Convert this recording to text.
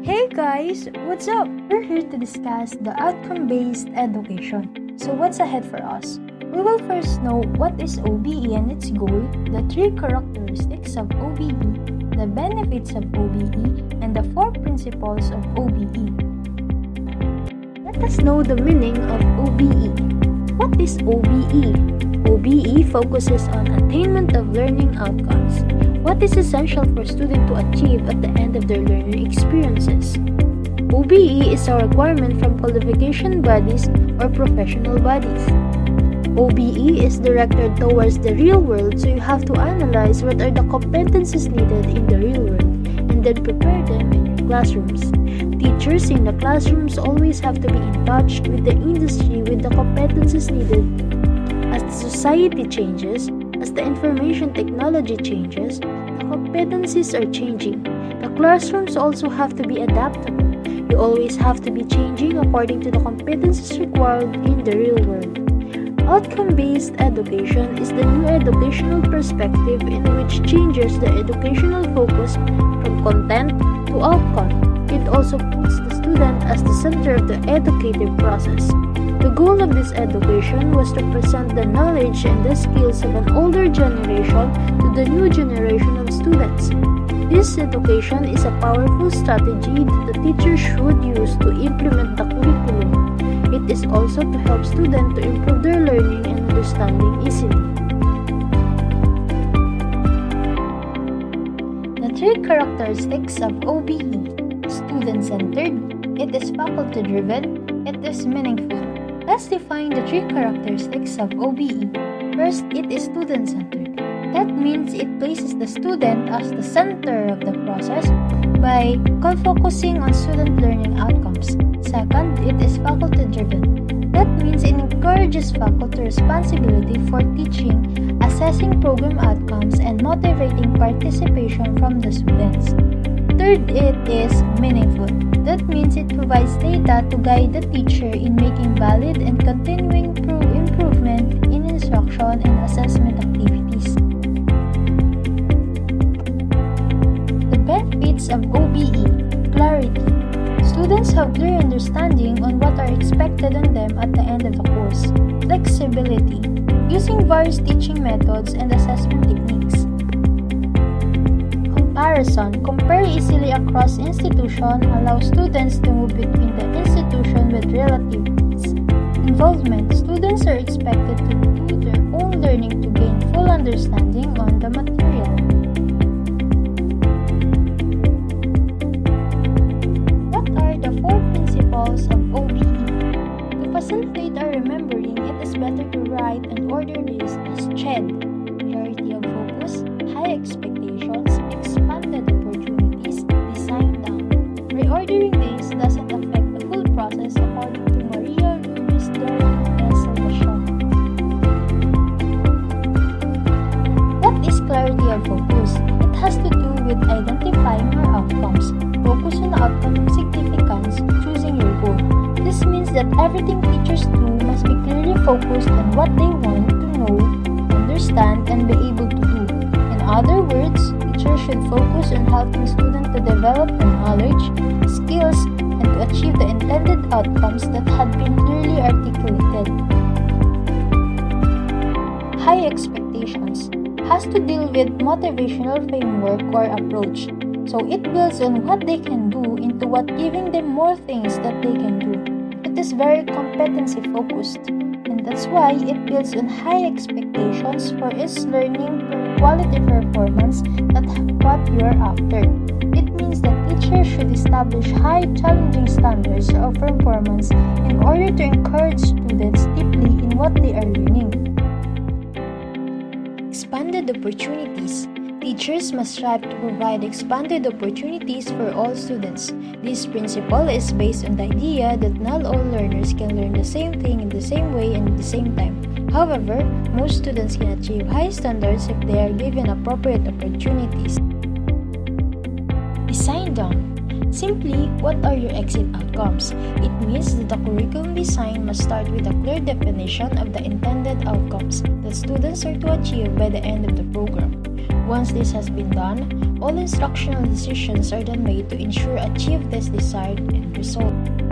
Hey guys, what's up? We're here to discuss the outcome-based education. So what's ahead for us? We will first know what is OBE and its goal, the 3 characteristics of OBE, the benefits of OBE, and the 4 principles of OBE. Let us know the meaning of OBE. What is OBE? OBE focuses on attainment of learning outcomes. What is essential for students to achieve at the end of their learning experiences? OBE is a requirement from qualification bodies or professional bodies. OBE is directed towards the real world, so you have to analyze what are the competencies needed in the real world and then prepare them in your classrooms. Teachers in the classrooms always have to be in touch with the industry with the competencies needed. As the society changes, as the information technology changes, the competencies are changing. The classrooms also have to be adaptable. You always have to be changing according to the competencies required in the real world. Outcome-based education is the new educational perspective in which changes the educational focus from content to outcome. It also puts the student as the center of the educative process. The goal of this education was to present the knowledge and the skills of an older generation to the new generation of students. This education is a powerful strategy that the teacher should use to implement the curriculum. It is also to help students to improve their learning and understanding easily. The 3 characteristics of OBE: student-centered, it is faculty-driven, it is meaningful. Let's define the 3 characteristics of OBE. First, it is student-centered. That means it places the student as the center of the process by focusing on student learning outcomes. Second, it is faculty-driven. That means it encourages faculty responsibility for teaching, assessing program outcomes, and motivating participation from the students. Third, it is meaningful. That means it provides data to guide the teacher in making valid and continuing improvement in instruction and assessment activities. The benefits of OBE: clarity. Students have clear understanding on what are expected on them at the end of the course. Flexibility. Using various teaching methods and assessment techniques. Comparison. Compare easily across institutions, allow students to move between the institution with relative ease. Involvement. Students are expected to do their own learning to gain full understanding on the material. What are the 4 principles of OBE? To facilitate our remembering, it is better to write and order this as CED: clarity of focus, high expectations, expanded opportunities, design down. Reordering this doesn't affect the full process according to Maria Lourdes Salvation. What is clarity of focus? It has to do with identifying our outcomes. Focus on the outcome of significance, choosing your goal. This means that everything teachers do must be clearly focused on what they want to know, understand, and be able to do. In other words, teachers should focus on helping students to develop the knowledge, skills, and to achieve the intended outcomes that had been clearly articulated. High expectations has to deal with motivational framework or approach. So it builds on what they can do into what giving them more things that they can do. It is very competency focused, and that's why it builds on high expectations for its learning quality performance. That's what you're after. It means that teachers should establish high challenging standards of performance in order to encourage students deeply in what they are learning. Expanded opportunities. Teachers must strive to provide expanded opportunities for all students. This principle is based on the idea that not all learners can learn the same thing in the same way and at the same time. However, most students can achieve high standards if they are given appropriate opportunities. Design down. Simply, what are your exit outcomes? It means that the curriculum design must start with a clear definition of the intended outcomes that students are to achieve by the end of the program. Once this has been done, all instructional decisions are then made to ensure achieve this desired end result.